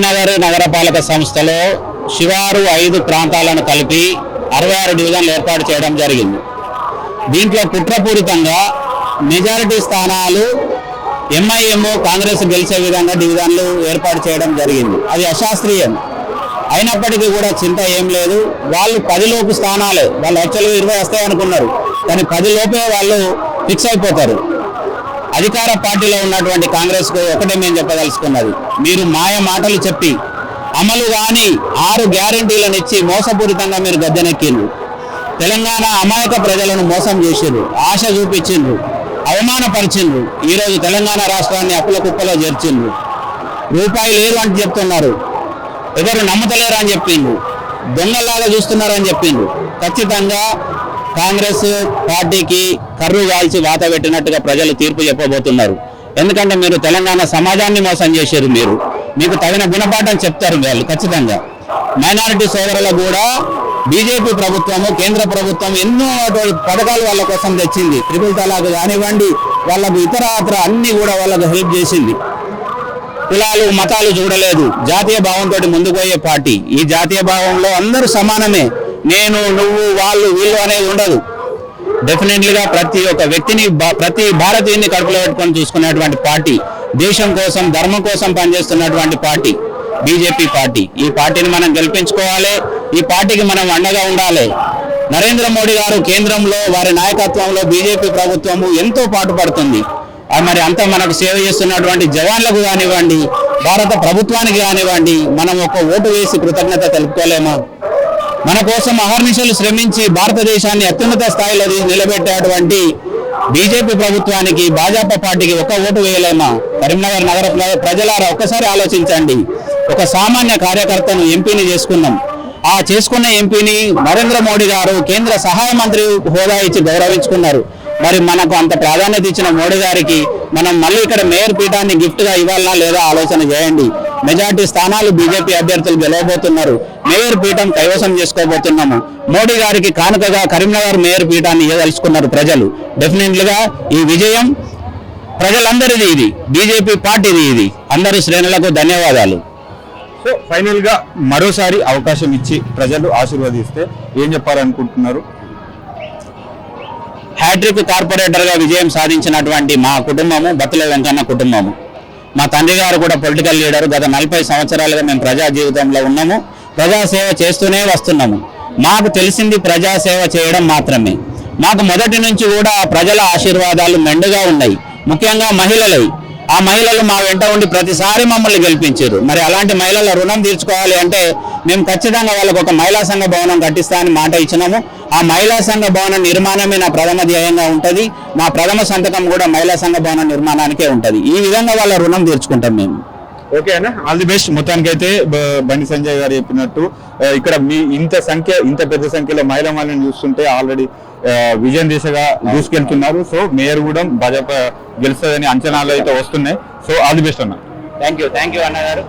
కరీంనగర్ నగరపాలక సంస్థలో శివారు 5 ప్రాంతాలను కలిపి 66 డివిజన్లు ఏర్పాటు చేయడం జరిగింది. దీంట్లో కుట్రపూరితంగా మెజారిటీ స్థానాలు ఎంఐఎం కాంగ్రెస్ గెలిచే విధంగా డివిజన్లు ఏర్పాటు చేయడం జరిగింది. అది అశాస్త్రీయం. అయినప్పటికీ కూడా చింత ఏం లేదు. వాళ్ళు 10 లోపు స్థానాలే, వాళ్ళు యాక్చువల్గా 20 వస్తాయి అనుకున్నారు, కానీ 10 లోపే వాళ్ళు ఫిక్స్ అయిపోతారు. అధికార పార్టీలో ఉన్నటువంటి కాంగ్రెస్కు ఒకటే మేము చెప్పదలుచుకున్నది, మీరు మాయ మాటలు చెప్పి అమలు కాని 6 గ్యారంటీలను ఇచ్చి మోసపూరితంగా మీరు గద్దెనెక్కిండ్రు. తెలంగాణ అమాయక ప్రజలను మోసం చేసిండ్రు, ఆశ చూపించిండ్రు, అవమానపరిచిండ్రు. ఈరోజు తెలంగాణ రాష్ట్రాన్ని అప్పుల కుప్పలో చేర్చిండ్రు. రూపాయి లేదు అని చెప్తున్నారు, ఎవరు నమ్మతలేరు అని చెప్పిండ్రు, దొంగలాగా చూస్తున్నారని చెప్పిండ్రు. ఖచ్చితంగా కాంగ్రెస్ పార్టీకి కర్రు కాల్చి వాత పెట్టినట్టుగా ప్రజలు తీర్పు చెప్పబోతున్నారు. ఎందుకంటే మీరు తెలంగాణ సమాజాన్ని మోసం చేశారు. మీకు తగిన గుణపాఠం చెప్తారు వాళ్ళు ఖచ్చితంగా. మైనారిటీ సోదరులకు కూడా బీజేపీ ప్రభుత్వము, కేంద్ర ప్రభుత్వం ఎన్నో పథకాలు వాళ్ళ కోసం తెచ్చింది. ట్రిపుల్ తలాక్ కానివ్వండి, వాళ్ళకు ఇతర అన్ని కూడా వాళ్ళకు హెల్ప్ చేసింది. కులాలు మతాలు చూడలేదు, జాతీయ భావంతో ముందుకు పోయే పార్టీ. ఈ జాతీయ భావంలో అందరూ సమానమే, నేను నువ్వు వాళ్ళు వీళ్ళు అనేది ఉండదు. డెఫినెట్లీగా ప్రతి ఒక్క వ్యక్తిని, ప్రతి భారతీయుని కడుపులో పెట్టుకొని చూసుకునేటువంటి పార్టీ, దేశం కోసం ధర్మం కోసం పనిచేస్తున్నటువంటి పార్టీ బీజేపీ పార్టీ. ఈ పార్టీని మనం గెలిపించుకోవాలి, ఈ పార్టీకి మనం అండగా ఉండాలి. నరేంద్ర మోడీ గారు కేంద్రంలో వారి నాయకత్వంలో బీజేపీ ప్రభుత్వము ఎంతో పాటుపడుతుంది. మరి అంతా మనకు సేవ చేస్తున్నటువంటి జవాన్లకు కానివ్వండి, భారత ప్రభుత్వానికి కానివ్వండి, మనం ఒక ఓటు వేసి కృతజ్ఞత తెలుపుకోలేమా? మన కోసం అహర్నిశలు శ్రమించి భారతదేశాన్ని అత్యున్నత స్థాయిలో నిలబెట్టేటువంటి బీజేపీ ప్రభుత్వానికి, భాజపా పార్టీకి ఒక ఓటు వేయలేమా? కరీంనగర్ నగర ప్రజలారా ఒక్కసారి ఆలోచించండి. ఒక సామాన్య కార్యకర్తను ఎంపీని చేసుకున్నాం. ఆ చేసుకున్న ఎంపీని నరేంద్ర మోడీ గారు కేంద్ర సహాయ మంత్రి హోదా ఇచ్చి గౌరవించుకున్నారు. మరి మనకు అంత ప్రాధాన్యత ఇచ్చిన మోడీ గారికి మనం మళ్ళీ ఇక్కడ మేయర్ పీఠాన్ని గిఫ్ట్గా ఇవ్వాలన్నా లేదా ఆలోచన చేయండి. మెజార్టీ స్థానాలు బీజేపీ అభ్యర్థులు గెలవబోతున్నారు. మేయర్ పీఠం కైవసం చేసుకోబోతున్నాము. మోడీ గారికి కానుకగా కరీంనగర్ మేయర్ పీఠాన్ని ఇవ్వదలుచుకున్నారు ప్రజలు. డెఫినెట్లీగా ఈ విజయం ప్రజలందరిది, ఇది బీజేపీ పార్టీది. ఇది అందరి శ్రేణులకు ధన్యవాదాలు. సో ఫైనల్ గా మరోసారి అవకాశం ఇచ్చి ప్రజలు ఆశీర్వదిస్తే ఏం చెప్పాలనుకుంటున్నారు? హ్యాట్రిక్ కార్పొరేటర్గా విజయం సాధించినటువంటి మా కుటుంబము బత్తుల వెంకన్న కుటుంబము. మా తండ్రి గారు కూడా పొలిటికల్ లీడరు. గత 40 సంవత్సరాలుగా మేము ప్రజా జీవితంలో ఉన్నాము, ప్రజాసేవ చేస్తూనే వస్తున్నాము. మాకు తెలిసింది ప్రజాసేవ చేయడం మాత్రమే. మాకు మొదటి నుంచి కూడా ప్రజల ఆశీర్వాదాలు మెండుగా ఉన్నాయి, ముఖ్యంగా మహిళలై. ఆ మహిళలు మా వెంట ఉండి ప్రతిసారి మమ్మల్ని గెలిపించారు. మరి అలాంటి మహిళల రుణం తీర్చుకోవాలి అంటే మేము ఖచ్చితంగా వాళ్ళకు ఒక మహిళా సంఘ భవనం కట్టిస్తా అని మాట ఇచ్చినాము. ఆ మహిళా సంఘ భవనం నిర్మాణమే నా ప్రథమ ధ్యేయంగా ఉంటుంది. నా ప్రథమ సంతకం కూడా మహిళా సంఘ భవనం నిర్మాణానికే ఉంటుంది. ఈ విధంగా వాళ్ళ రుణం తీర్చుకుంటాం మేము. ఓకే అన్న, ఆల్ ది బెస్ట్. మొత్తానికైతే బండి సంజయ్ గారు చెప్పినట్టు ఇక్కడ మీ ఇంత పెద్ద సంఖ్యలో మహిళలను చూస్తుంటే ఆల్రెడీ విజయం దిశగా దూసుకెళ్తున్నారు. సో మేయర్ కూడా భాజపా గెలుస్తుందని అంచనాలు అయితే వస్తున్నాయి. సో ఆల్ ది బెస్ట్ అన్న. థ్యాంక్ యూ అన్న గారు.